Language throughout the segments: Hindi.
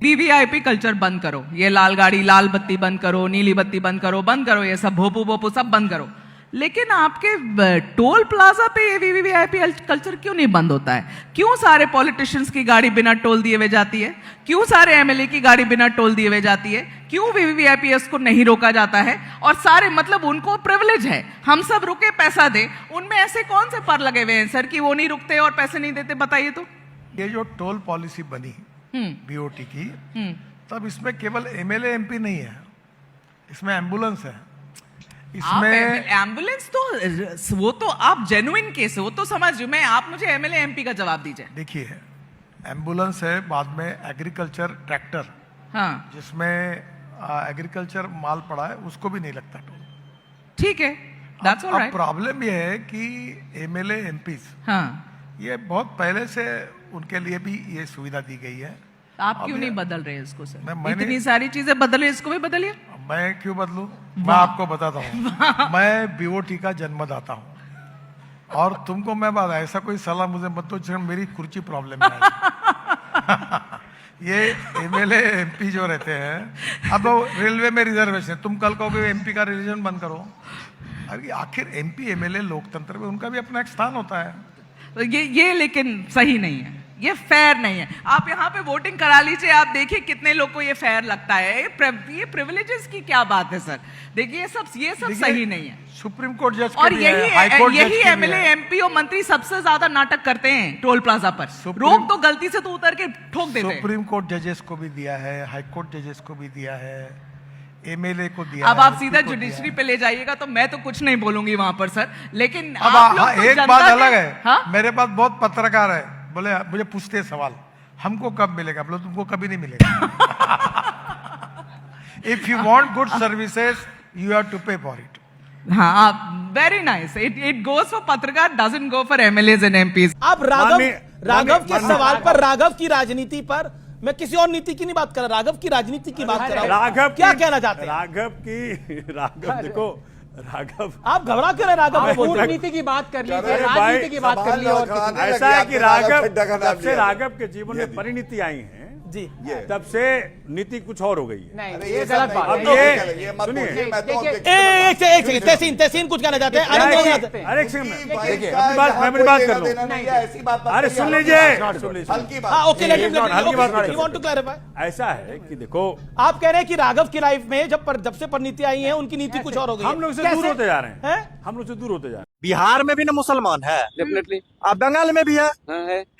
वीवीआईपी कल्चर बंद करो, ये लाल गाड़ी लाल बत्ती बंद करो, नीली बत्ती बंद करो, ये सब भोपू भोपू सब बंद करो। लेकिन आपके टोल प्लाजा पे ये वीवीआईपी कल्चर क्यों नहीं बंद होता है? क्यों सारे पॉलिटिशियंस की गाड़ी बिना टोल दिए हुए जाती है? क्यों सारे एमएलए की गाड़ी बिना टोल दिए हुए जाती है? क्यों वीवीआईपीएस को नहीं रोका जाता है? और सारे मतलब उनको प्रिविलेज है, हम सब रुके पैसा दे, उनमें ऐसे कौन से पर लगे हुए हैं सर कि वो नहीं रुकते और पैसे नहीं देते? बताइए तो। ये जो टोल पॉलिसी बनी बीओटी की, तब इसमें केवल एमएलए एमपी नहीं है, इसमें एम्बुलेंस है। इसमें एम्बुलेंस तो वो तो आप जेन्युइन केस है, वो तो समझ मैं, आप मुझे एमएलए एमपी का जवाब दीजिए। देखिए, एम्बुलेंस है, बाद में एग्रीकल्चर ट्रैक्टर, हाँ जिसमें एग्रीकल्चर माल पड़ा है, उसको भी नहीं लगता टोल। ठीक है, दैट्स ऑलराइट। प्रॉब्लम ये है कि एमएलए एमपीज, हाँ, ये बहुत पहले से उनके लिए भी ये सुविधा दी गई है। आप क्यों नहीं बदल रहे इसको सर? मैंने इतनी सारी चीजें बदले, इसको भी बदलिए। मैं क्यों बदलूं? मैं आपको बताता हूँ, मैं बीओटी का जन्मदाता हूँ, और तुमको मैं बात ऐसा कोई सलाह मुझे मत दो जिसमें मेरी कुर्सी प्रॉब्लम है। ये एमएलए एमपी जो रहते हैं, अब रेलवे में रिजर्वेशन, तुम कल कहोगे एमपी का रिजर्वेशन बंद करो। अरे आखिर एमपी एमएलए लोकतंत्र में उनका भी अपना एक स्थान होता है। ये लेकिन सही नहीं है, ये फेयर नहीं है। आप यहाँ पे वोटिंग करा लीजिए, आप देखिए कितने लोग को ये फेयर लगता है। ये प्रिविलेजेस की क्या बात है सर? देखिए ये सब सही नहीं है। सुप्रीम कोर्ट जज और यही एमएलए एमपी और मंत्री सबसे ज्यादा नाटक करते हैं टोल प्लाजा पर। रोक तो गलती से तो उतर के ठोक देते हैं। सुप्रीम कोर्ट जजेस को भी दिया है, हाई कोर्ट जजेस को भी दिया है, एमएलए को दिया। अब आप सीधा जुडिशरी पे ले जाइएगा तो मैं तो कुछ नहीं बोलूंगी वहां पर सर, लेकिन अब एक बात अलग है। मेरे पास बहुत पत्रकार है, बोले मुझे पूछते हैं सवाल, हमको कब मिलेगा? बोले तुमको कभी नहीं मिलेगा। If you want good services you have to pay for it. हाँ, very nice. It goes for पत्रकार, doesn't go for MLAs and MPs. अब राघव के सवाल पर, राघव की राजनीति पर, मैं किसी और नीति की नहीं बात कर रहा, राघव की राजनीति की बात कर रहा हूं। राघव क्या कहना चाहते हैं? राघव देखो, राघव आप घबरा क्यों रहे? राघव कूटनीति की बात कर लीजिए, राजनीति की बात कर लीजिए। और ऐसा है कि राघव, जब से राघव के जीवन में परिणति आई है जी, तब से नीति कुछ और हो गई है। नहीं, ये गलत बात अब है। ये सुनिए, एक सेकंड, तहसीन कुछ कहना चाहते हैं। अरे एक सेकंड, देखिए अपनी बात, मैं अपनी बात कर लूं। अरे सुन लीजिए, ओके, हल्की बात, यू वांट टू क्लैरिफाई। ऐसा है कि देखो, आप कह रहे हैं कि राघव की लाइफ में जब से परिणति आई है उनकी नीति कुछ और हो गई। हम लोग से दूर होते जा रहे हैं, हम लोग से दूर होते जा रहे हैं। बिहार में भी ना मुसलमान है, डेफिनेटली। अब बंगाल में भी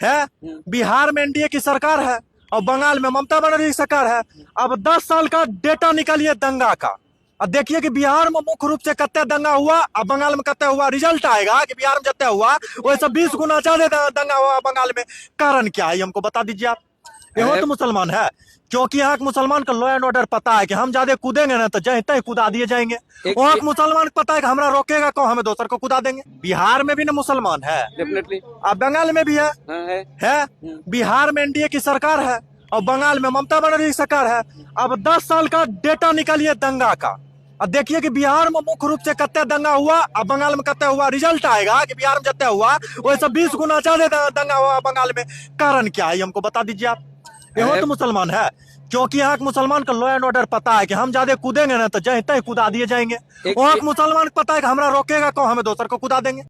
है। बिहार में एनडीए की सरकार है और बंगाल में ममता बनर्जी की सरकार है। अब 10 साल का डेटा निकालिए दंगा का, अब देखिए कि बिहार में मुख्य रूप से कत्ते दंगा हुआ, अब बंगाल में कत्ते हुआ। रिजल्ट आएगा कि बिहार में जत्ते हुआ वैसे 20 गुना ज्यादा दंगा हुआ बंगाल में। कारण क्या है हमको बता दीजिए आप। यहाँ तो मुसलमान है, क्योंकि यहाँ के मुसलमान को लॉ एंड ऑर्डर पता है कि हम ज्यादा कूदेंगे ना तो जहीं तहीं कूदा दिए जाएंगे। वहाँ के मुसलमान को पता है कि हमारा रोकेगा कौन, हमें दोसर को कूदा देंगे। बिहार में भी ना मुसलमान है, डेफिनेटली। अब बंगाल में भी है। बिहार में एनडीए की सरकार है और बंगाल में ममता बनर्जी की सरकार है। अब 10 साल का डेटा निकालिए दंगा का, अब देखिए कि बिहार में मुख्य रूप से कत्ते दंगा हुआ, अब बंगाल में कत्ते हुआ। रिजल्ट आएगा कि बिहार में जत्ते हुआ वैसे 20 गुना ज्यादा दंगा हुआ बंगाल में। कारण क्या है हमको बता दीजिए आप। यहाँ तो मुसलमान है, क्योंकि यहाँ के मुसलमान को लॉ एंड ऑर्डर पता है कि हम ज्यादा कूदेंगे ना तो जहीं तहीं कूदा दिए जाएंगे। वहाँ के मुसलमान को पता है कि हमारा रोकेगा कौन, हमें दोसर को कूदा देंगे।